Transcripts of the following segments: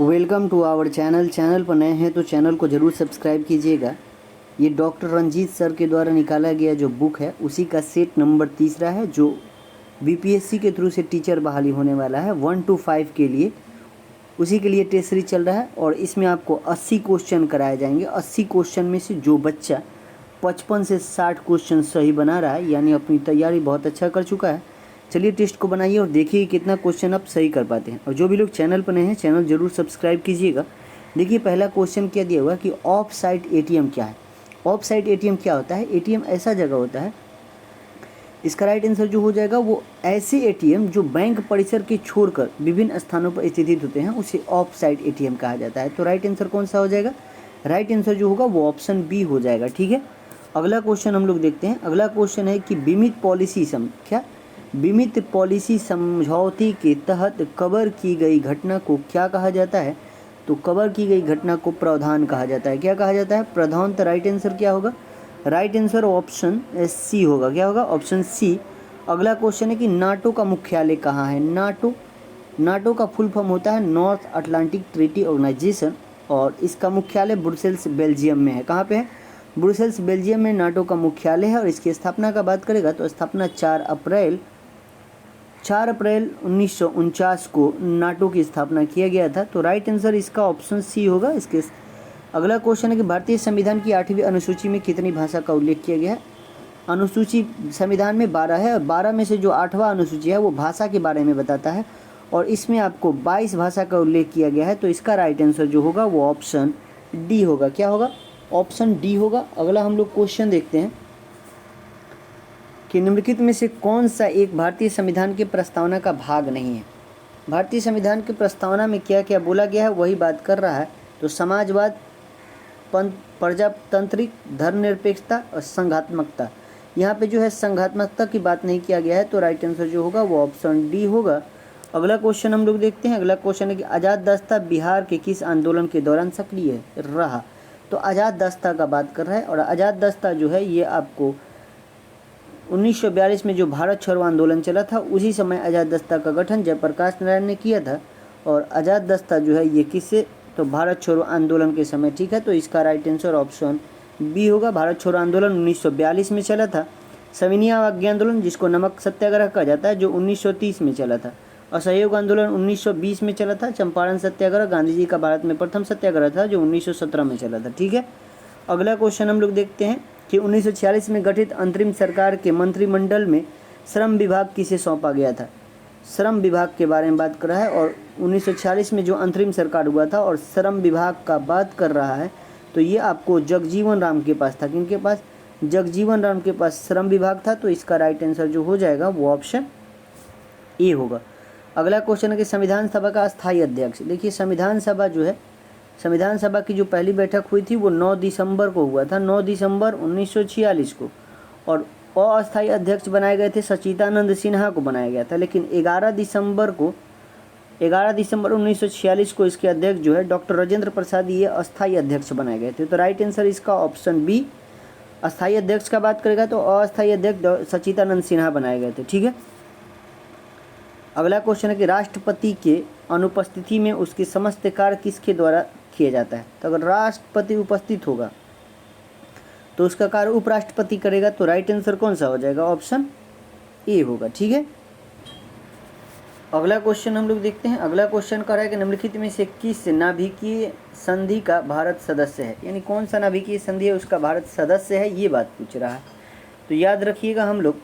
Welcome to our channel पर नए हैं तो चैनल को ज़रूर सब्सक्राइब कीजिएगा। ये डॉक्टर रंजीत सर के द्वारा निकाला गया जो बुक है उसी का सेट नंबर 3 है जो बीपीएससी के थ्रू से टीचर बहाली होने वाला है 1 to 5 के लिए। उसी के लिए टेस्ट सीरीज चल रहा है और इसमें आपको 80 क्वेश्चन कराए जाएंगे। 80 क्वेश्चन में से जो बच्चा 55 से 60 क्वेश्चन सही बना रहा है यानी अपनी तैयारी बहुत अच्छा कर चुका है, चलिए टेस्ट को बनाइए और देखिए कितना क्वेश्चन आप सही कर पाते हैं। और जो भी लोग चैनल पर नए हैं चैनल जरूर सब्सक्राइब कीजिएगा। देखिए पहला क्वेश्चन क्या दिया हुआ कि ऑफ साइट एटीएम क्या है। ऑफ साइट एटीएम क्या होता है? एटीएम ऐसा जगह होता है, इसका राइट आंसर जो हो जाएगा वो ऐसे एटीएम जो बैंक परिसर के छोड़कर विभिन्न स्थानों पर स्थित होते हैं उसे ऑफ साइट एटीएम कहा जाता है। तो राइट आंसर कौन सा हो जाएगा? राइट आंसर जो होगा वो ऑप्शन बी हो जाएगा। ठीक है, अगला क्वेश्चन हम लोग देखते हैं। अगला क्वेश्चन है कि बीमित पॉलिसी समझौते के तहत कवर की गई घटना को क्या कहा जाता है? तो कवर की गई घटना को प्रावधान कहा जाता है। क्या कहा जाता है? प्रावधान। तो राइट आंसर क्या होगा? राइट आंसर ऑप्शन सी होगा। क्या होगा? Option C. अगला क्वेश्चन है कि नाटो का मुख्यालय कहाँ है? नाटो का फुल फॉर्म होता है नॉर्थ अटलांटिक ट्रीटी ऑर्गेनाइजेशन और इसका मुख्यालय ब्रुसेल्स बेल्जियम में है। कहाँ पे है? ब्रुसेल्स बेल्जियम में नाटो का मुख्यालय है। और इसकी स्थापना का बात करेगा तो स्थापना 4 अप्रैल 1949 को नाटो की स्थापना किया गया था। तो राइट आंसर इसका ऑप्शन सी होगा। इसके अगला क्वेश्चन है कि भारतीय संविधान की 8वीं अनुसूची में कितनी भाषा का उल्लेख किया गया है? अनुसूची संविधान में 12 है और 12 में से जो 8वां अनुसूची है वो भाषा के बारे में बताता है और इसमें आपको 22 भाषा का उल्लेख किया गया है। तो इसका राइट आंसर जो होगा वो ऑप्शन डी होगा। क्या होगा? ऑप्शन डी होगा। अगला हम लोग क्वेश्चन देखते हैं कि निम्नलिखित में से कौन सा एक भारतीय संविधान के प्रस्तावना का भाग नहीं है? भारतीय संविधान की प्रस्तावना में क्या क्या बोला गया है वही बात कर रहा है। तो समाजवाद, प्रजातांत्रिक, धर्मनिरपेक्षता और संघात्मकता। यहाँ पे जो है संघात्मकता की बात नहीं किया गया है। तो राइट आंसर जो होगा वो ऑप्शन डी होगा। अगला क्वेश्चन हम लोग देखते हैं। अगला क्वेश्चन है कि आज़ाद दस्ता बिहार के किस आंदोलन के दौरान सक्रिय रहा? तो आज़ाद दस्ता का बात कर रहा है और आज़ाद दस्ता जो है ये आपको 1942 में जो भारत छोड़ो आंदोलन चला था उसी समय आज़ाद दस्ता का गठन जयप्रकाश नारायण ने किया था। और आज़ाद दस्ता जो है ये किससे? तो भारत छोड़ो आंदोलन के समय। ठीक है, तो इसका राइट आंसर ऑप्शन बी होगा। भारत छोड़ो आंदोलन 1942 में चला था। सविनय अवज्ञा आंदोलन जिसको नमक सत्याग्रह कहा जाता है जो 1930 में चला था। असहयोग आंदोलन 1920 में चला था। चंपारण सत्याग्रह गांधी जी का भारत में प्रथम सत्याग्रह था जो 1917 में चला था। ठीक है, अगला क्वेश्चन हम लोग देखते हैं कि 1946 में गठित अंतरिम सरकार के मंत्रिमंडल में श्रम विभाग किसे सौंपा गया था? श्रम विभाग के बारे में बात कर रहा है और 1946 में जो अंतरिम सरकार हुआ था और श्रम विभाग का बात कर रहा है तो ये आपको जगजीवन राम के पास था। किनके पास? जगजीवन राम के पास श्रम विभाग था। तो इसका राइट आंसर जो हो जाएगा वो ऑप्शन ए होगा। अगला क्वेश्चन है कि संविधान सभा का अस्थायी अध्यक्ष। देखिए संविधान सभा जो है, संविधान सभा की जो पहली बैठक हुई थी वो 9 दिसंबर को हुआ था, 9 दिसंबर 1946 को। और अस्थायी अध्यक्ष बनाए गए थे सच्चिदानंद सिन्हा को बनाया गया था। लेकिन 11 दिसंबर 1946 को इसके अध्यक्ष जो है डॉक्टर राजेंद्र प्रसाद ये अस्थायी अध्यक्ष बनाए गए थे। तो राइट आंसर इसका ऑप्शन बी। अस्थायी अध्यक्ष का बात करेगा तो अस्थायी अध्यक्ष सच्चिदानंद सिन्हा बनाए गए थे। ठीक है, अगला क्वेश्चन है कि राष्ट्रपति के अनुपस्थिति में उसके समस्त कार्य किसके द्वारा किया जाता है? तो अगर राष्ट्रपति उपस्थित होगा तो उसका कार्य उपराष्ट्रपति करेगा। तो राइट आंसर कौन सा हो जाएगा? ऑप्शन ए होगा। ठीक है, अगला क्वेश्चन हम लोग देखते हैं। अगला क्वेश्चन कह रहा है कि निम्नलिखित में से किस नाभिकीय संधि का भारत सदस्य है? यानी कौन सा नाभिकीय संधि है उसका भारत सदस्य है, ये बात पूछ रहा है। तो याद रखिएगा हम लोग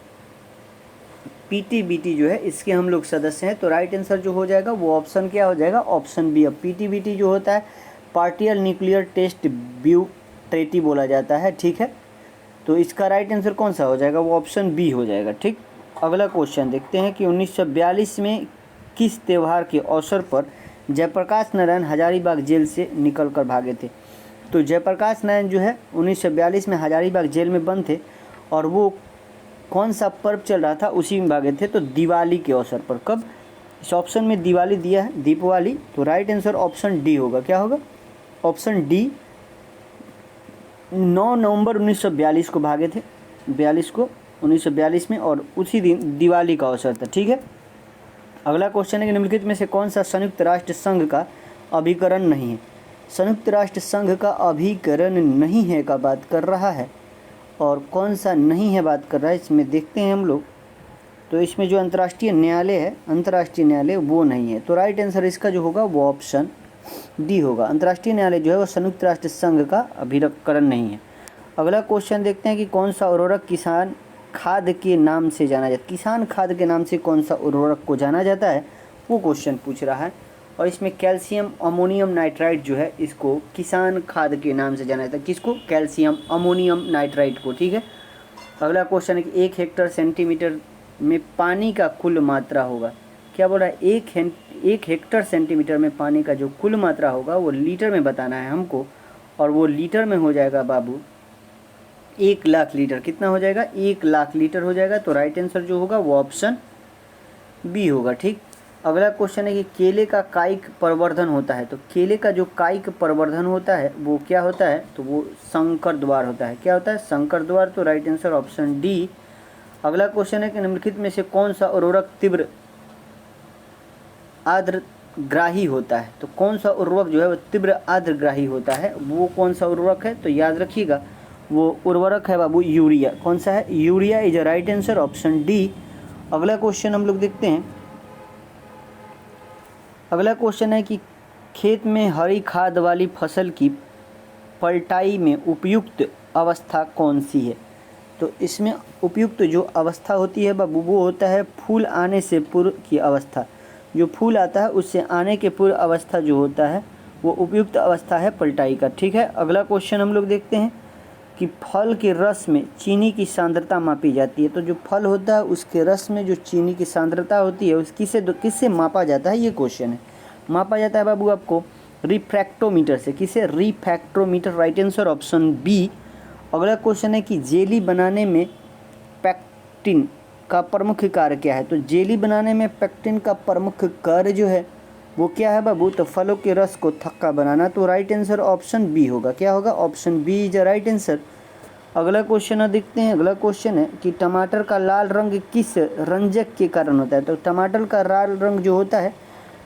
पीटीबीटी जो है इसके हम लोग सदस्य हैं। तो राइट आंसर जो हो जाएगा वो ऑप्शन क्या हो जाएगा? Option B. अब पीटीबीटी जो होता है partial nuclear test ban treaty बोला जाता है। ठीक है, तो इसका राइट आंसर कौन सा हो जाएगा? वो ऑप्शन बी हो जाएगा। ठीक, अगला क्वेश्चन देखते हैं कि 1942 में किस त्यौहार के अवसर पर जयप्रकाश नारायण हजारीबाग जेल से निकल कर भागे थे? तो जयप्रकाश नारायण जो है 1942 में हजारीबाग जेल में बंद थे और वो कौन सा पर्व चल रहा था उसी में भागे थे? तो दिवाली के अवसर पर। कब? इस ऑप्शन में दिवाली दिया है, दीपावली। तो राइट आंसर ऑप्शन डी होगा। क्या होगा? Option D. 9 नवंबर 1942 को भागे थे, 1942 में, और उसी दिन दिवाली का अवसर था। ठीक है, अगला क्वेश्चन है कि निम्नलिखित में से कौन सा संयुक्त राष्ट्र संघ का अभिकरण नहीं है। संयुक्त राष्ट्र संघ का अभिकरण नहीं है का बात कर रहा है, और कौन सा नहीं है बात कर रहा है इसमें देखते हैं हम लोग। तो इसमें जो अंतर्राष्ट्रीय न्यायालय है, अंतर्राष्ट्रीय न्यायालय वो नहीं है। तो राइट आंसर इसका जो होगा वो ऑप्शन डी होगा। अंतर्राष्ट्रीय न्यायालय जो है वो संयुक्त राष्ट्र संघ का अभिकरण नहीं है। अगला क्वेश्चन देखते हैं कि कौन सा उर्वरक किसान खाद के नाम से जाना जाता है। किसान खाद के नाम से कौन सा उर्वरक को जाना जाता है, वो क्वेश्चन पूछ रहा है। और इसमें कैल्शियम अमोनियम नाइट्राइट जो है इसको किसान खाद के नाम से जाना जाता है। किसको? कैल्शियम अमोनियम नाइट्राइट को। ठीक है। अगला क्वेश्चन है कि 1 हेक्टेयर सेंटीमीटर में पानी का कुल मात्रा होगा। क्या बोल रहा है? 1 हेक्टेयर सेंटीमीटर में पानी का जो कुल मात्रा होगा वो लीटर में बताना है हमको, और वो लीटर में हो जाएगा बाबू 1 लाख लीटर। कितना हो जाएगा? 1 लाख लीटर हो जाएगा। तो राइट आंसर जो होगा वो ऑप्शन बी होगा। ठीक। अगला क्वेश्चन है कि केले का कायिक प्रवर्धन होता है। तो केले का जो कायिक प्रवर्धन होता है वो क्या होता है? तो वो संकर द्वार होता है। क्या होता है? संकर द्वार। तो राइट आंसर ऑप्शन डी। अगला क्वेश्चन है कि निम्नलिखित में से कौन सा उर्वरक तीव्र आर्द्रग्राही होता है। तो कौन सा उर्वरक जो है वो तीव्र आर्द्रग्राही होता है, वो कौन सा उर्वरक है? तो याद रखिएगा वो उर्वरक है बाबू यूरिया। कौन सा है? Urea is a right answer, option D. अगला क्वेश्चन हम लोग देखते हैं। अगला क्वेश्चन है कि खेत में हरी खाद वाली फसल की पलटाई में उपयुक्त अवस्था कौन सी है। तो इसमें उपयुक्त जो अवस्था होती है बाबू वो होता है फूल आने से पूर्व की अवस्था। जो फूल आता है उससे आने के पूर्व अवस्था जो होता है वो उपयुक्त अवस्था है पलटाई का। ठीक है। अगला क्वेश्चन हम लोग देखते हैं कि फल के रस में चीनी की सांद्रता मापी जाती है। तो जो फल होता है उसके रस में जो चीनी की सांद्रता होती है उस किससे मापा जाता है, ये क्वेश्चन है। मापा जाता है बाबू आपको रिफ्रैक्टोमीटर से। किसे? Refractometer. Right answer option B. अगला क्वेश्चन है कि जेली बनाने में पेक्टिन का प्रमुख कार्य क्या है। तो जेली बनाने में पेक्टिन का प्रमुख कार्य जो है वो क्या है बाबू? तो फलों के रस को थक्का बनाना। तो राइट आंसर ऑप्शन बी होगा। क्या होगा? Option B is right answer. अगला क्वेश्चन देखते हैं। अगला क्वेश्चन है कि टमाटर का लाल रंग किस रंजक के कारण होता है। तो टमाटर का लाल रंग जो होता है,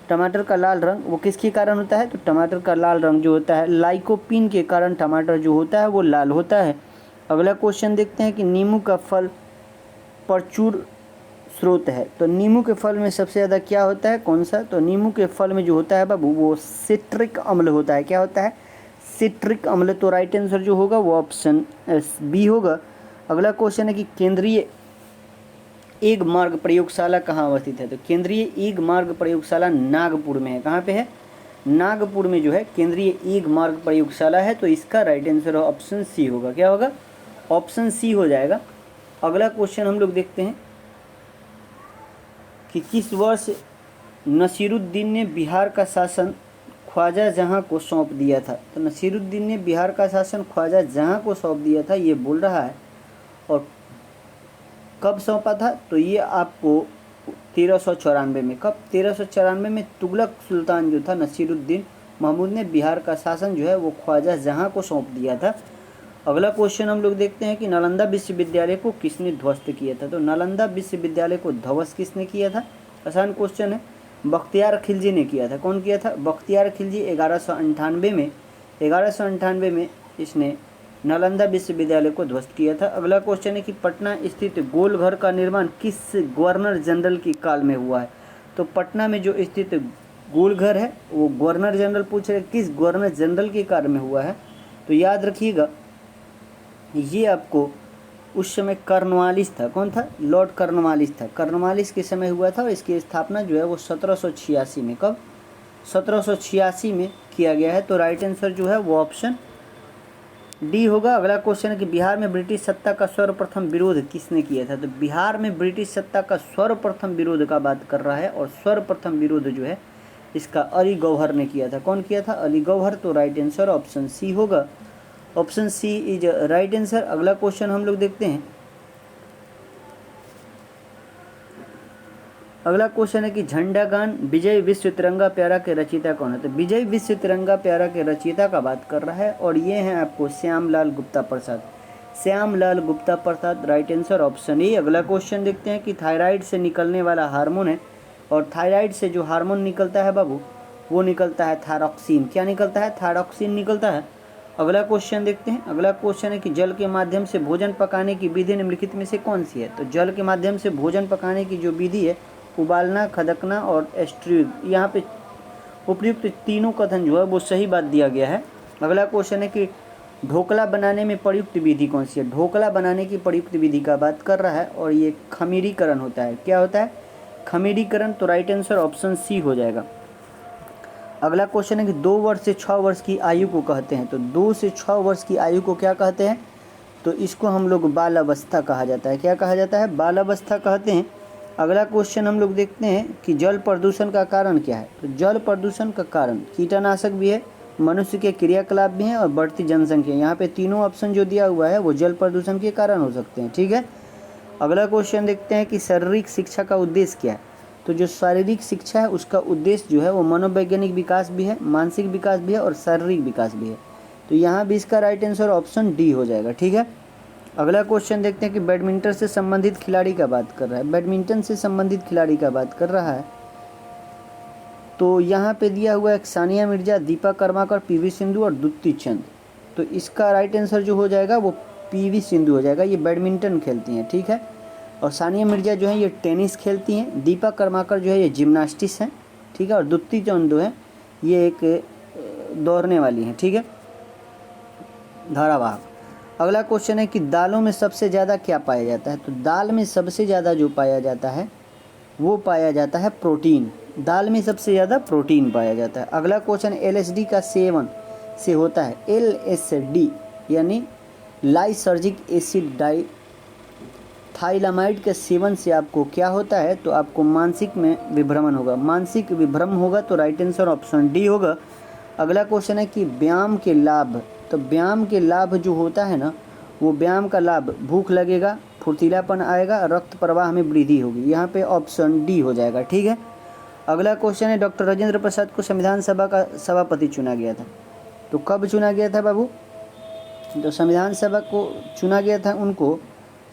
टमाटर का लाल रंग वो किसके कारण होता है? तो टमाटर का लाल रंग जो होता है लाइकोपीन के कारण टमाटर जो होता है वो लाल होता है। अगला क्वेश्चन देखते हैं कि नींबू का फल प्रचुर स्रोत है। तो नींबू के फल में सबसे ज़्यादा क्या होता है? कौन सा? तो नींबू के फल में जो होता है बाबू वो सिट्रिक अम्ल होता है। क्या होता है? सिट्रिक अम्ल। तो राइट आंसर जो होगा वो ऑप्शन बी होगा। अगला क्वेश्चन है कि केंद्रीय एग मार्ग प्रयोगशाला कहाँ अवस्थित है। तो केंद्रीय एग मार्ग प्रयोगशाला नागपुर में है। कहाँ पे है? नागपुर में जो है केंद्रीय एग मार्ग प्रयोगशाला है। तो इसका राइट आंसर ऑप्शन सी होगा। क्या होगा? ऑप्शन सी हो जाएगा। अगला क्वेश्चन हम लोग देखते हैं कि किस वर्ष नसीरुद्दीन ने बिहार का शासन ख्वाजा जहाँ को सौंप दिया था। तो नसीरुद्दीन ने बिहार का शासन ख्वाजा जहाँ को सौंप दिया था ये बोल रहा है, और कब सौंपा था? तो ये आपको 1394 में। कब? 1394 में तुगलक सुल्तान जो था नसीरुद्दीन महमूद ने बिहार का शासन जो है वो ख्वाजा जहाँ को सौंप दिया था। अगला क्वेश्चन हम लोग देखते हैं कि नालंदा विश्वविद्यालय को किसने ध्वस्त किया था। तो नालंदा विश्वविद्यालय को ध्वस्त किसने किया था? आसान क्वेश्चन है। बख्तियार खिलजी ने किया था। कौन किया था? बख्तियार खिलजी 1198 में इसने नालंदा विश्वविद्यालय को ध्वस्त किया था। अगला क्वेश्चन है कि पटना स्थित गोलघर का निर्माण किस गवर्नर जनरल के काल में हुआ है। तो पटना में जो स्थित गोलघर है वो गवर्नर जनरल पूछ रहे किस गवर्नर जनरल के काल में हुआ है। तो याद रखिएगा ये आपको उस समय कर्नवालिस था। कौन था? लॉर्ड कर्नवालिस था। कर्नवालिस के समय हुआ था और इसकी स्थापना जो है वो 1786 में। कब? 1786 में किया गया है। तो राइट आंसर जो है वो ऑप्शन डी होगा। अगला क्वेश्चन है कि बिहार में ब्रिटिश सत्ता का सर्वप्रथम विरोध किसने किया था। तो बिहार में ब्रिटिश सत्ता का सर्वप्रथम विरोध का बात कर रहा है, और सर्वप्रथम विरोध जो है इसका अली गौहर ने किया था। कौन किया था? अली गौहर। तो राइट आंसर ऑप्शन सी होगा। Option C is right answer. अगला क्वेश्चन हम लोग देखते हैं। अगला क्वेश्चन है कि झंडा गान विजय विश्व तिरंगा प्यारा के रचयिता कौन है। तो विजय विश्व तिरंगा प्यारा के रचयिता का बात कर रहा है, और ये हैं आपको Shyamlal Gupta Prasad. Shyamlal Gupta Prasad. Right answer option A. अगला क्वेश्चन देखते हैं कि थायराइड से निकलने वाला हार्मोन है, और थायराइड से जो हार्मोन निकलता है बाबू वो निकलता है थायरॉक्सिन। क्या निकलता है? थायरॉक्सिन निकलता है। अगला क्वेश्चन देखते हैं। अगला क्वेश्चन है कि जल के माध्यम से भोजन पकाने की विधि निम्नलिखित में से कौन सी है? तो जल के माध्यम से भोजन पकाने की जो विधि है, उबालना, खदकना और स्टीम। यहाँ पे उपयुक्त तीनों कथन जो है वो सही बात दिया गया है। अगला क्वेश्चन है कि ढोकला बनाने में प्रयुक्त विधि कौन सी है? ढोकला बनाने की प्रयुक्त विधि का बात कर रहा है और ये खमीरीकरण होता है। क्या होता है? खमीरीकरण। तो राइट आंसर ऑप्शन सी हो जाएगा। अगला क्वेश्चन है कि 2 वर्ष से 6 वर्ष की आयु को कहते हैं। तो 2 से 6 वर्ष की आयु को क्या कहते हैं? तो इसको हम लोग बाल अवस्था कहा जाता है। क्या कहा जाता है? बाल अवस्था कहते हैं। अगला क्वेश्चन हम लोग देखते हैं कि जल प्रदूषण का कारण क्या है? तो जल प्रदूषण का कारण कीटनाशक भी है, मनुष्य के क्रियाकलाप भी हैं और बढ़ती जनसंख्या। यहाँ पे तीनों ऑप्शन जो दिया हुआ है वो जल प्रदूषण के कारण हो सकते हैं। ठीक है। अगला क्वेश्चन देखते हैं कि शारीरिक शिक्षा का उद्देश्य क्या है? तो जो शारीरिक शिक्षा है उसका उद्देश्य जो है वो मनोवैज्ञानिक विकास भी है, मानसिक विकास भी है और शारीरिक विकास भी है। तो यहाँ भी इसका राइट आंसर ऑप्शन डी हो जाएगा। ठीक है। अगला क्वेश्चन देखते हैं कि बैडमिंटन से संबंधित खिलाड़ी का बात कर रहा है। बैडमिंटन से संबंधित खिलाड़ी का बात कर रहा है। तो यहाँ पे दिया हुआ है सानिया मिर्जा, दीपा कर्माकर, पीवी सिंधु और द्युति चंद। तो इसका राइट आंसर जो हो जाएगा वो पीवी सिंधु हो जाएगा। ये बैडमिंटन खेलती हैं। ठीक है। और सानिया मिर्जा जो है ये टेनिस खेलती हैं। दीपा कर्माकर जो है ये जिम्नास्टिक्स हैं। ठीक है। और द्युति चंद जो है ये एक दौड़ने वाली हैं। ठीक है, धारावाहक। अगला क्वेश्चन है कि दालों में सबसे ज़्यादा क्या पाया जाता है? तो दाल में सबसे ज़्यादा जो पाया जाता है वो पाया जाता है प्रोटीन। दाल में सबसे ज़्यादा प्रोटीन पाया जाता है। अगला क्वेश्चन एलएसडी का सेवन से होता है। एलएसडी यानी लाइसर्जिक एसिड डाई थाइलामाइड के सेवन से आपको क्या होता है? तो आपको मानसिक में विभ्रमण होगा। मानसिक विभ्रम होगा। तो राइट आंसर ऑप्शन डी होगा। अगला क्वेश्चन है कि व्यायाम के लाभ। तो व्यायाम के लाभ जो होता है ना, वो व्यायाम का लाभ भूख लगेगा, फुर्तीलापन आएगा, रक्त प्रवाह में वृद्धि होगी। यहाँ पे ऑप्शन डी हो जाएगा। ठीक है। अगला क्वेश्चन है डॉक्टर राजेंद्र प्रसाद को संविधान सभा का सभापति चुना गया था। तो कब चुना गया था बाबू? तो संविधान सभा को चुना गया था उनको,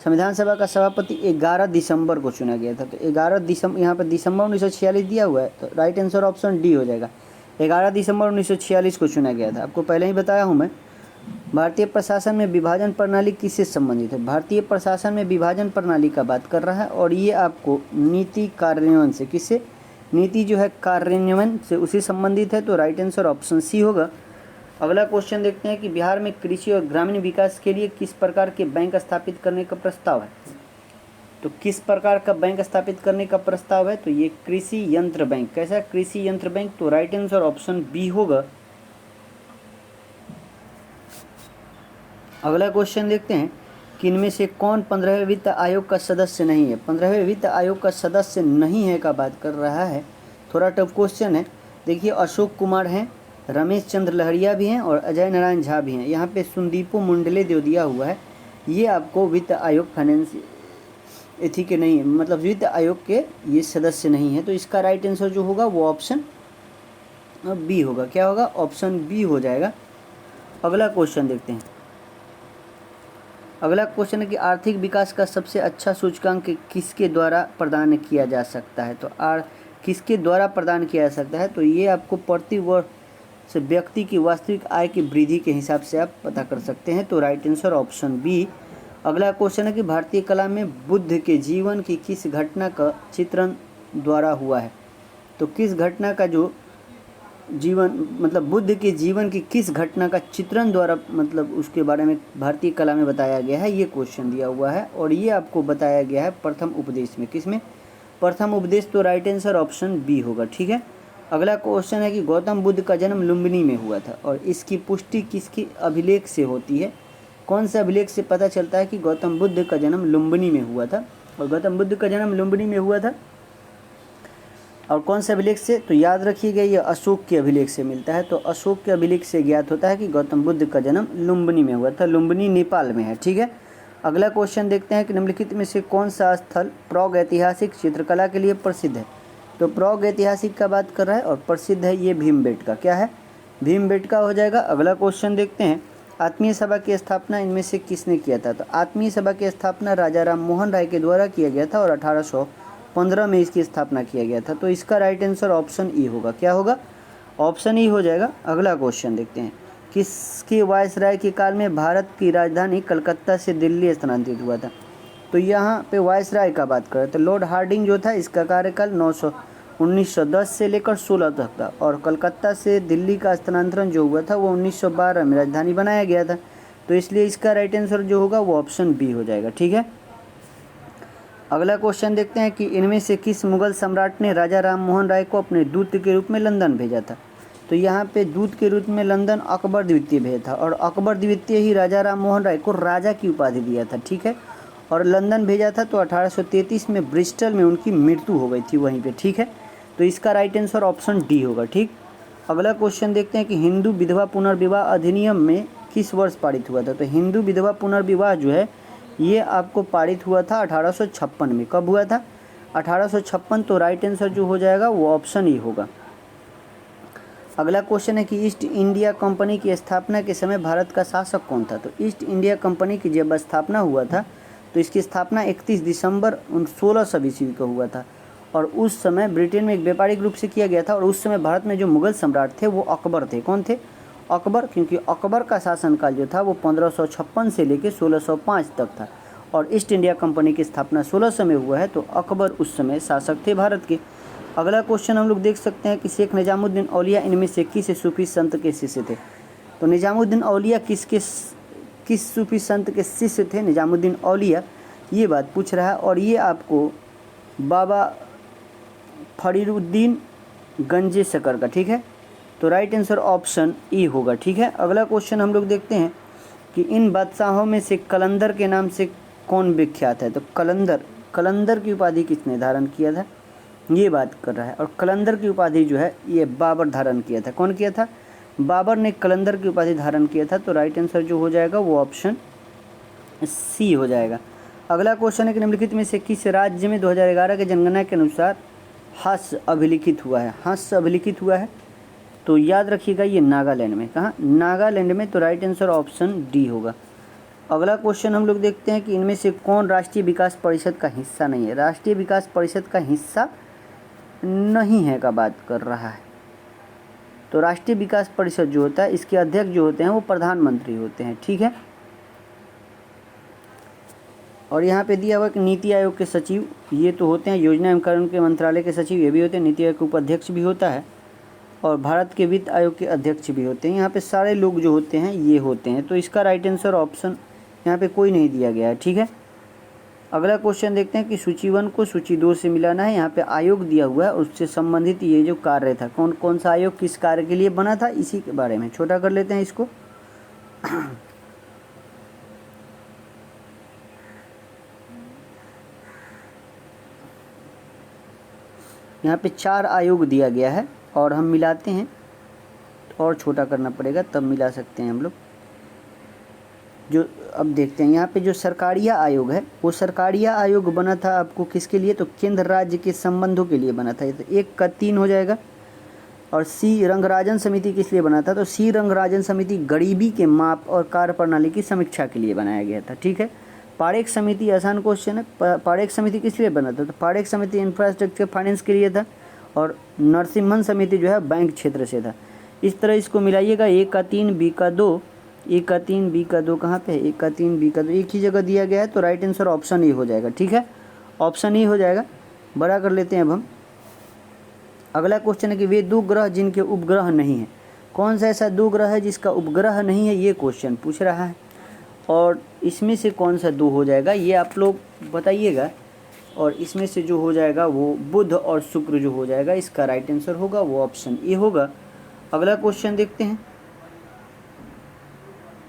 संविधान सभा का सभापति 11 दिसंबर को चुना गया था। तो 11 दिसंबर, यहाँ पर दिसंबर 1946 दिया हुआ है। तो राइट आंसर ऑप्शन डी हो जाएगा। 11 दिसंबर 1946 को चुना गया था। आपको पहले ही बताया हूँ मैं। भारतीय प्रशासन में विभाजन प्रणाली किससे संबंधित है? भारतीय प्रशासन में विभाजन प्रणाली का बात कर रहा है और ये आपको नीति कार्यान्वयन से, किससे? नीति जो है कार्यान्वयन से उसी संबंधित है। तो राइट आंसर ऑप्शन सी होगा। अगला क्वेश्चन देखते हैं कि बिहार में कृषि और ग्रामीण विकास के लिए किस प्रकार के बैंक स्थापित करने का प्रस्ताव है? तो किस प्रकार का बैंक स्थापित करने का प्रस्ताव है? तो ये कृषि यंत्र बैंक। कैसा? कृषि यंत्र बैंक। तो राइट आंसर ऑप्शन बी होगा। अगला क्वेश्चन देखते हैं कि इनमें से कौन 15वें वित्त आयोग का सदस्य नहीं है? 15वें वित्त आयोग का सदस्य नहीं है का बात कर रहा है। थोड़ा टफ क्वेश्चन है। देखिए, अशोक कुमार हैं, रमेश चंद्र लहरिया भी हैं और अजय नारायण झा भी हैं। यहाँ पे सुंदीपो मुंडले जो दिया हुआ है ये आपको वित्त आयोग फाइनेंस एथी के नहीं, मतलब वित्त आयोग के ये सदस्य नहीं है। तो इसका राइट आंसर जो होगा वो ऑप्शन बी होगा। क्या होगा? ऑप्शन बी हो जाएगा। अगला क्वेश्चन देखते हैं। अगला क्वेश्चन है कि आर्थिक विकास का सबसे अच्छा सूचकांक किसके द्वारा प्रदान किया जा सकता है? तो किसके द्वारा प्रदान किया जा सकता है? तो ये आपको प्रति वर्ष व्यक्ति की वास्तविक आय की वृद्धि के हिसाब से आप पता कर सकते हैं। तो राइट आंसर ऑप्शन बी। अगला क्वेश्चन है कि भारतीय कला में बुद्ध के जीवन की किस घटना का चित्रण द्वारा हुआ है? तो किस घटना का जो जीवन, मतलब बुद्ध के जीवन की किस घटना का चित्रण द्वारा, मतलब उसके बारे में भारतीय कला में बताया गया है, ये क्वेश्चन दिया हुआ है। और ये आपको बताया गया है प्रथम उपदेश में। किसमें? प्रथम उपदेश। तो राइट आंसर ऑप्शन बी होगा। ठीक है। अगला क्वेश्चन है कि गौतम बुद्ध का जन्म लुम्बिनी में हुआ था और इसकी पुष्टि किसके अभिलेख से होती है? कौन से अभिलेख से पता चलता है कि गौतम बुद्ध का जन्म लुम्बिनी में हुआ था? और गौतम बुद्ध का जन्म लुम्बिनी में हुआ था और कौन से अभिलेख से? तो याद रखिएगा, ये अशोक के अभिलेख से मिलता है। तो अशोक के अभिलेख से ज्ञात होता है कि गौतम बुद्ध का जन्म लुम्बिनी में हुआ था। लुम्बिनी नेपाल में है। ठीक है। अगला क्वेश्चन देखते हैं कि निम्नलिखित में से कौन सा स्थल प्रागैतिहासिक चित्रकला के लिए प्रसिद्ध है? तो प्रागैतिहासिक का बात कर रहा है और प्रसिद्ध है ये भीमबेटका। क्या है? भीमबेटका हो जाएगा। अगला क्वेश्चन देखते हैं, आत्मीय सभा की स्थापना इनमें से किसने किया था? तो आत्मीय सभा की स्थापना राजा राम मोहन राय के द्वारा किया गया था और 1815 में इसकी स्थापना किया गया था। तो इसका राइट आंसर ऑप्शन ई होगा। क्या होगा? ऑप्शन ई हो जाएगा। अगला क्वेश्चन देखते हैं, किसके वायसराय के काल में भारत की राजधानी कलकत्ता से दिल्ली स्थानांतरित हुआ था? तो यहाँ पे वायसराय का बात करें तो लॉर्ड हार्डिंग जो था इसका कार्यकाल 1910 से लेकर 16 तक था, और कलकत्ता से दिल्ली का स्थानांतरण जो हुआ था वो 1912 में राजधानी बनाया गया था। तो इसलिए इसका राइट आंसर जो होगा वो ऑप्शन बी हो जाएगा। ठीक है, अगला क्वेश्चन देखते हैं कि इनमें से किस मुगल सम्राट ने राजा राम मोहन राय को अपने दूत के रूप में लंदन भेजा था? तो यहाँ पे दूत के रूप में लंदन अकबर द्वितीय भेजा था, और अकबर द्वितीय ही राजा राम मोहन राय को राजा की उपाधि दिया था। ठीक है, और लंदन भेजा था तो 1833 में ब्रिस्टल में उनकी मृत्यु हो गई थी वहीं पे। ठीक है, तो इसका राइट आंसर ऑप्शन डी होगा। ठीक, अगला क्वेश्चन देखते हैं कि हिंदू विधवा पुनर्विवाह अधिनियम में किस वर्ष पारित हुआ था? तो हिंदू विधवा पुनर्विवाह जो है ये आपको पारित हुआ था 1856 में। कब हुआ था? 1856। तो राइट आंसर जो हो जाएगा वो ऑप्शन ई होगा। अगला क्वेश्चन है कि ईस्ट इंडिया कंपनी की स्थापना के समय भारत का शासक कौन था? तो ईस्ट इंडिया कंपनी की जब स्थापना हुआ था तो इसकी स्थापना 31 दिसंबर 1600 ईस्वी को हुआ था, और उस समय ब्रिटेन में एक व्यापारिक रूप से किया गया था। और उस समय भारत में जो मुगल सम्राट थे वो अकबर थे। कौन थे? अकबर, क्योंकि अकबर का शासनकाल जो था वो 1556 से लेकर 1605 तक था, और ईस्ट इंडिया कंपनी की स्थापना 1600 में हुआ है, तो अकबर उस समय शासक थे भारत के। अगला क्वेश्चन हम लोग देख सकते हैं कि शेख निजामुद्दीन औलिया इनमें से किस सूफी संत के शिष्य थे? तो निजामुद्दीन औलिया किस सूफी संत के शिष्य थे? निजामुद्दीन औलिया, ये बात पूछ रहा है, और ये आपको बाबा फरीदुद्दीन गंजे शकर का। ठीक है, तो राइट आंसर ऑप्शन ई होगा। ठीक है, अगला क्वेश्चन हम लोग देखते हैं कि इन बादशाहों में से कलंदर के नाम से कौन विख्यात है? तो कलंदर की उपाधि किसने धारण किया था, ये बात कर रहा है। और कलंदर की उपाधि जो है ये बाबर धारण किया था। कौन किया था? बाबर ने कलंदर की उपाधि धारण किया था। तो राइट आंसर जो हो जाएगा वो ऑप्शन सी हो जाएगा। अगला क्वेश्चन है कि निम्नलिखित में से किस राज्य में 2011 के जनगणना के अनुसार हास्य अभिलिखित हुआ है? हास्य अभिलिखित हुआ है, तो याद रखिएगा ये नागालैंड में। कहाँ? नागालैंड में। तो राइट आंसर ऑप्शन डी होगा। अगला क्वेश्चन हम लोग देखते हैं कि इनमें से कौन राष्ट्रीय विकास परिषद का हिस्सा नहीं है? राष्ट्रीय विकास परिषद का हिस्सा नहीं है का बात कर रहा है। तो राष्ट्रीय विकास परिषद जो होता है इसके अध्यक्ष जो होते हैं वो प्रधानमंत्री होते हैं। ठीक है, और यहाँ पे दिया हुआ कि नीति आयोग के सचिव ये तो होते हैं, योजना एवं कार्यान्वयन के मंत्रालय के सचिव ये भी होते हैं, नीति आयोग के उपाध्यक्ष भी होता है, और भारत के वित्त आयोग के अध्यक्ष भी होते हैं। यहाँ पे सारे लोग जो होते हैं ये होते हैं। तो इसका राइट आंसर ऑप्शन यहाँ पे कोई नहीं दिया गया है। ठीक है, अगला क्वेश्चन देखते हैं कि सूची 1 को सूची 2 से मिलाना है। यहाँ पे आयोग दिया हुआ है, उससे संबंधित ये जो कार्य था, कौन कौन सा आयोग किस कार्य के लिए बना था, इसी के बारे में। छोटा कर लेते हैं इसको। यहाँ पे 4 आयोग दिया गया है, और हम मिलाते हैं, और छोटा करना पड़ेगा तब मिला सकते हैं हम लोग। जो अब देखते हैं यहाँ पे जो सरकारिया आयोग है वो सरकारिया आयोग बना था आपको किसके लिए? तो केंद्र राज्य के संबंधों के लिए बना था। तो 1 का 3 हो जाएगा। और सी रंगराजन समिति किस लिए बना था? तो सी रंगराजन समिति गरीबी के माप और कार्यप्रणाली की समीक्षा के लिए बनाया गया था। ठीक है, पारेख समिति आसान क्वेश्चन है। पारेख समिति किस लिए बना था? तो पारेख समिति इंफ्रास्ट्रक्चर फाइनेंस के लिए था, और नरसिम्हन समिति जो है बैंक क्षेत्र से था। इस तरह इसको मिलाइएगा। 1 का 3 बी का 2, 1 का 3 बी का 2 कहाँ पे है? 1 का 3 बी का 2 एक ही जगह दिया गया है। तो राइट आंसर ऑप्शन ई हो जाएगा। ठीक है, ऑप्शन ई हो जाएगा। बड़ा कर लेते हैं अब हम। अगला क्वेश्चन है कि वे 2 ग्रह जिनके उपग्रह नहीं है, कौन सा ऐसा 2 ग्रह है जिसका उपग्रह नहीं है, ये क्वेश्चन पूछ रहा है। और इसमें से कौन सा 2 हो जाएगा ये आप लोग बताइएगा, और इसमें से जो हो जाएगा वो बुध और शुक्र जो हो जाएगा, इसका राइट आंसर होगा वो ऑप्शन ए होगा। अगला क्वेश्चन देखते हैं।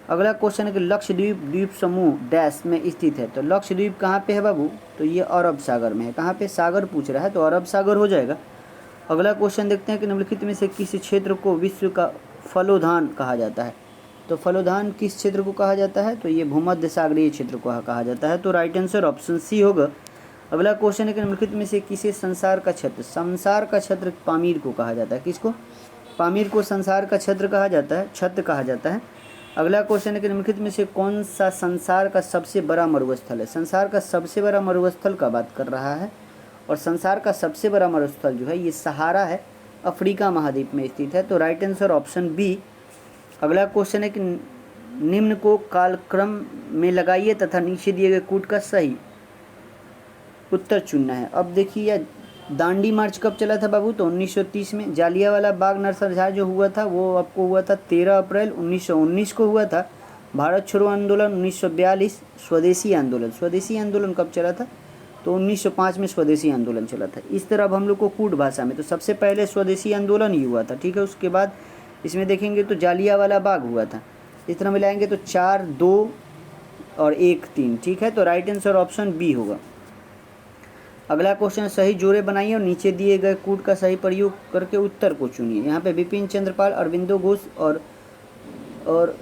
अगला क्वेश्चन है कि लक्षद्वीप द्वीप समूह डैश में स्थित है। तो लक्षद्वीप कहाँ पे है बाबू? तो ये अरब सागर में है। कहाँ पे? सागर पूछ रहा है, तो अरब सागर हो जाएगा। अगला क्वेश्चन देखते हैं कि निम्नलिखित में से किस क्षेत्र को विश्व का फलोधान कहा जाता है? तो फलोधान किस क्षेत्र को कहा जाता है? तो ये भूमध्य सागरीय क्षेत्र को कहा जाता है। तो राइट आंसर ऑप्शन सी होगा। अगला क्वेश्चन है कि निम्नलिखित में से किसे संसार का छत्र? संसार का छत्र पामीर को कहा जाता है। किसको? पामीर को संसार का छत्र कहा जाता है, छत्र कहा जाता है। अगला क्वेश्चन है कि निम्नलिखित में से कौन सा संसार का सबसे बड़ा मरुस्थल है? संसार का सबसे बड़ा मरुस्थल का बात कर रहा है, और संसार का सबसे बड़ा मरुस्थल जो है ये सहारा है, अफ्रीका महाद्वीप में स्थित है। तो राइट आंसर ऑप्शन बी। अगला क्वेश्चन है कि निम्न को कालक्रम में लगाइए तथा नीचे दिए गए कूट का सही उत्तर चुनना है। अब देखिए दांडी मार्च कब चला था बाबू, तो 1930 में। जालियांवाला बाग नरसंहार जो हुआ था वो आपको हुआ था 13 अप्रैल 1919 को हुआ था। भारत छोड़ो आंदोलन 1942। स्वदेशी आंदोलन कब चला था, तो 1905 में स्वदेशी आंदोलन चला था। इस तरह अब हम लोग को कूट भाषा में तो सबसे पहले स्वदेशी आंदोलन ही हुआ था, ठीक है। उसके बाद इसमें देखेंगे तो जालियांवाला बाग हुआ था। इस तरह मिलाएंगे तो 4, 2 और 1, 3, ठीक है। तो राइट आंसर ऑप्शन बी होगा। अगला क्वेश्चन, सही जोड़े बनाइए और नीचे दिए गए कूट का सही प्रयोग करके उत्तर को चुनिए। यहाँ पे बिपिन चंद्रपाल, अरविंदो घोष और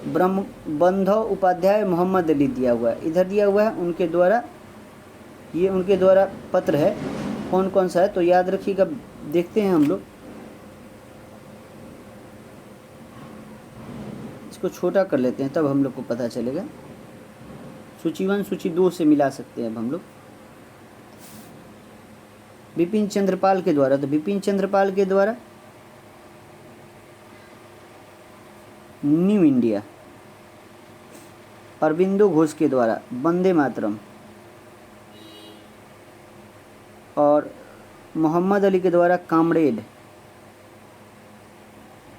ब्रह्मबंधव उपाध्याय, मोहम्मद अली दिया हुआ है। इधर दिया हुआ है उनके द्वारा, ये उनके द्वारा पत्र है। कौन कौन सा है तो याद रखिएगा, देखते हैं हम लोग। इसको छोटा कर लेते हैं तब हम लोग को पता चलेगा। सूची 1 सूची 2 से मिला सकते हैं अब हम लोग। बिपिन चंद्रपाल के द्वारा, तो बिपिन चंद्रपाल के द्वारा न्यू इंडिया। अरविंदो घोष के द्वारा वंदे मातरम। और मोहम्मद अली के द्वारा कामरेड।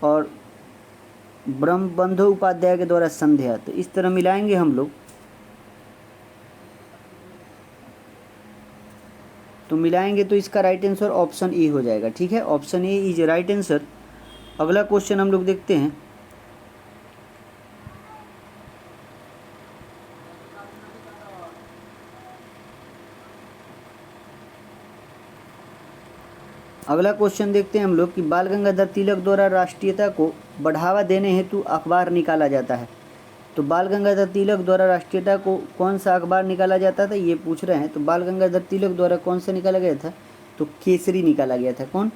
और ब्रह्मबंधु उपाध्याय के द्वारा संध्या। तो इस तरह मिलाएंगे हम लोग, तो मिलाएंगे तो इसका राइट आंसर ऑप्शन ए हो जाएगा, ठीक है। Option A is right answer. अगला क्वेश्चन हम लोग देखते हैं। अगला क्वेश्चन देखते हैं हम लोग कि बाल गंगाधर तिलक द्वारा राष्ट्रीयता को बढ़ावा देने हेतु अखबार निकाला जाता है। तो बाल गंगाधर तिलक द्वारा राष्ट्रीयता को कौन सा अखबार निकाला जाता था ये पूछ रहे हैं। तो बाल गंगाधर तिलक द्वारा कौन सा निकाला गया था, तो केसरी निकाला गया था। कौन,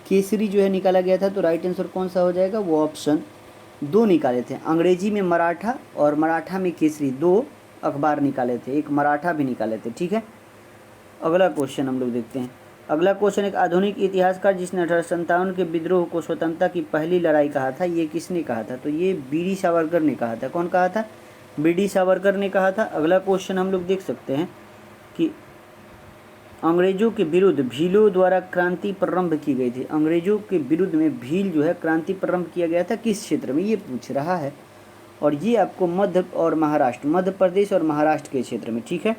केसरी जो है निकाला गया था। तो राइट आंसर कौन सा हो जाएगा, वो ऑप्शन 2 निकाले थे। अंग्रेजी में मराठा और मराठा में केसरी, 2 अखबार निकाले थे, एक मराठा भी निकाले थे, ठीक है। अगला क्वेश्चन हम लोग देखते हैं। अगला क्वेश्चन, एक आधुनिक इतिहासकार जिसने 1857 के विद्रोह को स्वतंत्रता की पहली लड़ाई कहा था, ये किसने कहा था, तो ये बीडी सावरकर ने कहा था। कौन कहा था, बीडी सावरकर ने कहा था। अगला क्वेश्चन हम लोग देख सकते हैं कि अंग्रेजों के विरुद्ध भीलों द्वारा क्रांति प्रारंभ की गई थी। अंग्रेजों के विरुद्ध में भील जो है क्रांति प्रारंभ किया गया था, किस क्षेत्र में, ये पूछ रहा है। और ये आपको मध्य प्रदेश और महाराष्ट्र के क्षेत्र में, ठीक है।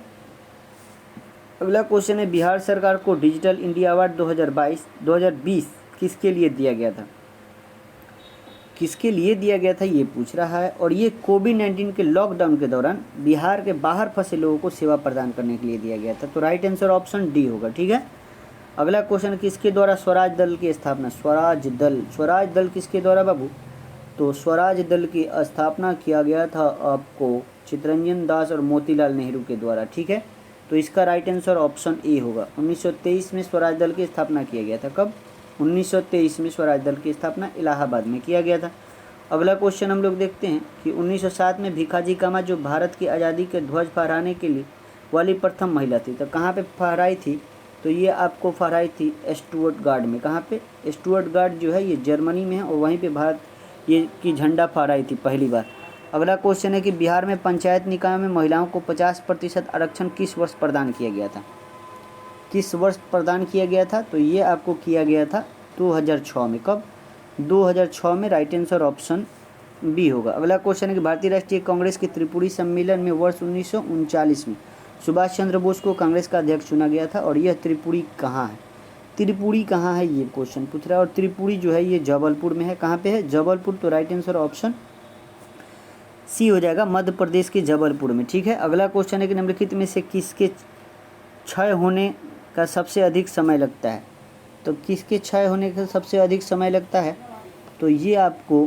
अगला क्वेश्चन है, बिहार सरकार को डिजिटल इंडिया अवार्ड 2020 किसके लिए दिया गया था, किसके लिए दिया गया था ये पूछ रहा है। और ये कोविड-19 के लॉकडाउन के दौरान बिहार के बाहर फंसे लोगों को सेवा प्रदान करने के लिए दिया गया था। तो राइट आंसर ऑप्शन डी होगा, ठीक है। अगला क्वेश्चन, किसके द्वारा स्वराज दल की स्थापना, स्वराज दल किसके द्वारा बाबू, तो स्वराज दल की स्थापना किया गया था आपको चित्तरंजन दास और मोतीलाल नेहरू के द्वारा, ठीक है। तो इसका राइट आंसर ऑप्शन ए होगा। 1923 में स्वराज दल की स्थापना किया गया था। कब, 1923 में स्वराज दल की स्थापना इलाहाबाद में किया गया था। अगला क्वेश्चन हम लोग देखते हैं कि 1907 में भीखाजी कामा जो भारत की आज़ादी के ध्वज फहराने के लिए वाली प्रथम महिला थी, तो कहाँ पे फहराई थी, तो ये आपको फहराई थी स्टुअर्टगार्ड में। कहाँ पे, स्टुअर्टगार्ड जो है ये जर्मनी में है, और वहीं पे भारत ये की झंडा फहराई थी पहली बार। अगला क्वेश्चन है कि बिहार में पंचायत निकाय में महिलाओं को 50% आरक्षण किस वर्ष प्रदान किया गया था, किस वर्ष प्रदान किया गया था, तो ये आपको किया गया था 2006 में। कब, 2006 में। राइट आंसर ऑप्शन बी होगा। अगला क्वेश्चन है कि भारतीय राष्ट्रीय कांग्रेस के त्रिपुरी सम्मेलन में वर्ष 1939 में सुभाष चंद्र बोस को कांग्रेस का अध्यक्ष चुना गया था। और यह त्रिपुरी कहाँ है, त्रिपुरी कहाँ है ये क्वेश्चन पूछ रहा है। और त्रिपुरी जो है ये जबलपुर में है। कहाँ पे है, जबलपुर। तो राइट आंसर ऑप्शन सी हो जाएगा, मध्य प्रदेश के जबलपुर में, ठीक है। अगला क्वेश्चन है कि निम्नलिखित में से किसके क्षय होने का सबसे अधिक समय लगता है, तो किसके क्षय होने का सबसे अधिक समय लगता है, तो ये आपको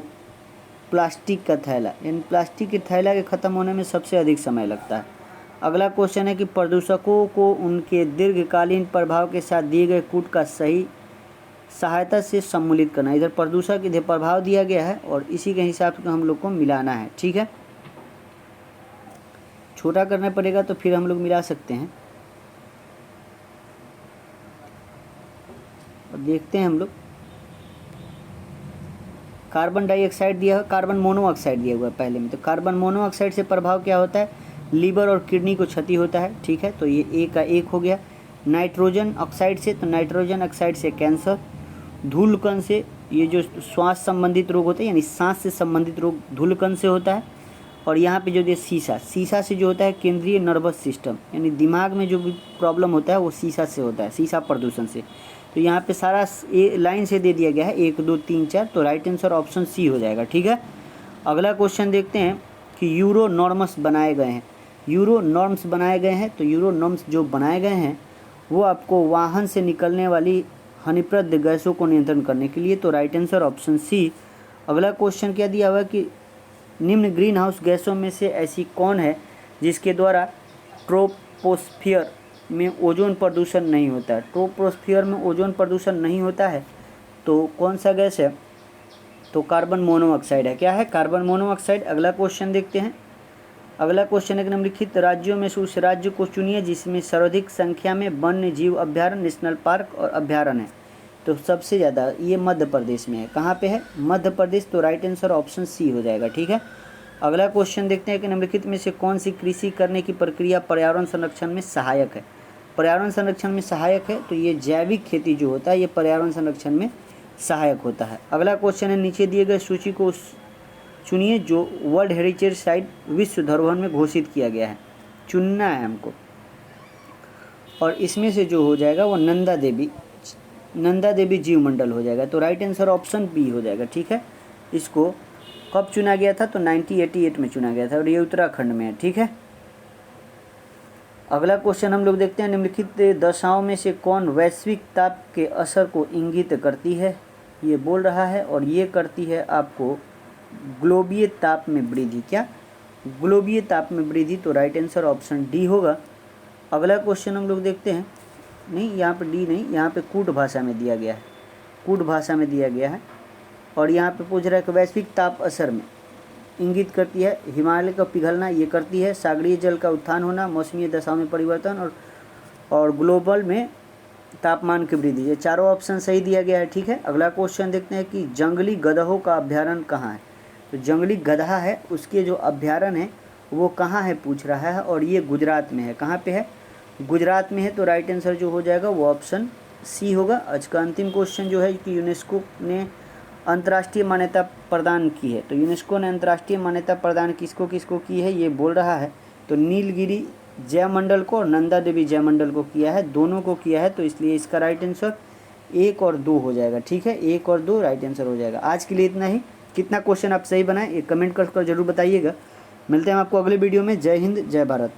प्लास्टिक का थैला, यानी प्लास्टिक के थैला के ख़त्म होने में सबसे अधिक समय लगता है। अगला क्वेश्चन है कि प्रदूषकों को उनके दीर्घकालीन प्रभाव के साथ दिए गए कूट का सही सहायता से सम्मिलित करना। इधर प्रदूषक इधर प्रभाव दिया गया है और इसी के हिसाब से हम लोग को मिलाना है, ठीक है। छोटा करना पड़ेगा तो फिर हम लोग मिला सकते हैं। और देखते हैं हम लोग कार्बन डाइऑक्साइड दिया हुआ, कार्बन मोनोऑक्साइड दिया हुआ है पहले में। तो कार्बन मोनोऑक्साइड से प्रभाव क्या होता है, लीवर और किडनी को क्षति होता है, ठीक है। तो ये ए का एक हो गया। नाइट्रोजन ऑक्साइड से, तो नाइट्रोजन ऑक्साइड से कैंसर। धूलकण से, ये जो श्वास संबंधित रोग होते हैं यानी सांस से संबंधित रोग धूलकण से होता है। और यहाँ पे जो ये सीसा से जो होता है केंद्रीय नर्वस सिस्टम, यानी दिमाग में जो भी प्रॉब्लम होता है वो सीसा से होता है, सीसा प्रदूषण से। तो यहाँ पे सारा लाइन से दे दिया गया है 1 2 3 4, तो राइट आंसर ऑप्शन सी हो जाएगा, ठीक है। अगला क्वेश्चन देखते हैं कि यूरो नॉर्म्स बनाए गए हैं। यूरो नॉर्म्स बनाए गए हैं, तो यूरो नॉर्म्स जो बनाए गए हैं वो आपको वाहन से निकलने वाली हानिप्रद गैसों को नियंत्रण करने के लिए, तो राइट आंसर ऑप्शन सी। अगला क्वेश्चन क्या दिया हुआ है कि निम्न ग्रीन हाउस गैसों में से ऐसी कौन है जिसके द्वारा ट्रोपोस्फियर में ओजोन प्रदूषण नहीं होता है। ट्रोपोस्फियर में ओजोन प्रदूषण नहीं होता है तो कौन सा गैस है, तो कार्बन मोनोऑक्साइड है। क्या है, कार्बन मोनोऑक्साइड। अगला क्वेश्चन देखते हैं। अगला क्वेश्चन है निम्नलिखित राज्यों में से उस राज्य को चुनिए जिसमें सर्वाधिक संख्या में वन्य जीव अभ्यारण्य, नेशनल पार्क और अभ्यारण्य है। तो सबसे ज़्यादा ये मध्य प्रदेश में है। कहाँ पे है, मध्य प्रदेश, तो राइट आंसर ऑप्शन सी हो जाएगा, ठीक है। अगला क्वेश्चन देखते हैं कि निम्नलिखित में से कौन सी कृषि करने की प्रक्रिया पर्यावरण संरक्षण में सहायक है। पर्यावरण संरक्षण में सहायक है, तो ये जैविक खेती जो होता है ये पर्यावरण संरक्षण में सहायक होता है। अगला क्वेश्चन है नीचे दिए गए सूची को चुनिए जो वर्ल्ड हेरिटेज साइट विश्व धरोहर में घोषित किया गया है। चुनना है हमको, और इसमें से जो हो जाएगा वो नंदा देवी जीव मंडल हो जाएगा। तो राइट आंसर ऑप्शन बी हो जाएगा, ठीक है। इसको कब चुना गया था, तो 1988 में चुना गया था और ये उत्तराखंड में है, ठीक है। अगला क्वेश्चन हम लोग देखते हैं निम्नलिखित दशाओं में से कौन वैश्विक ताप के असर को इंगित करती है। ये बोल रहा है और ये करती है आपको ग्लोबीय ताप में वृद्धि। क्या, ग्लोबीय ताप में वृद्धि, तो राइट आंसर ऑप्शन डी होगा। अगला क्वेश्चन हम लोग देखते हैं, नहीं यहाँ पे डी नहीं, यहाँ पे कूट भाषा में दिया गया है, कूट भाषा में दिया गया है। और यहाँ पे पूछ रहा है कि वैश्विक ताप असर में इंगित करती है हिमालय का पिघलना, ये करती है सागरीय जल का उत्थान होना, मौसमी दशाओं में परिवर्तन और ग्लोबल में तापमान की वृद्धि। ये चारों ऑप्शन सही दिया गया है, ठीक है। अगला क्वेश्चन देखते हैं कि जंगली गधों का अभ्यारण्य कहाँ है। तो जंगली गधा है उसके जो अभ्यारण्य है वो कहाँ है पूछ रहा है, और ये गुजरात में है। कहाँ पे है, गुजरात में है। तो राइट आंसर जो हो जाएगा वो ऑप्शन सी होगा। आज का अंतिम क्वेश्चन जो है कि यूनेस्को ने अंतर्राष्ट्रीय मान्यता प्रदान की है। तो यूनेस्को ने अंतर्राष्ट्रीय मान्यता प्रदान किसको किसको की है ये बोल रहा है, तो नीलगिरी जयमंडल को और नंदा देवी जयमंडल को किया है, दोनों को किया है। तो इसलिए इसका राइट आंसर 1 और 2 हो जाएगा, ठीक है। 1 और 2 राइट आंसर हो जाएगा। आज के लिए इतना ही। कितना क्वेश्चन आप सही बनाए ये कमेंट कर जरूर बताइएगा। मिलते हैं आपको अगले वीडियो में। जय हिंद, जय भारत।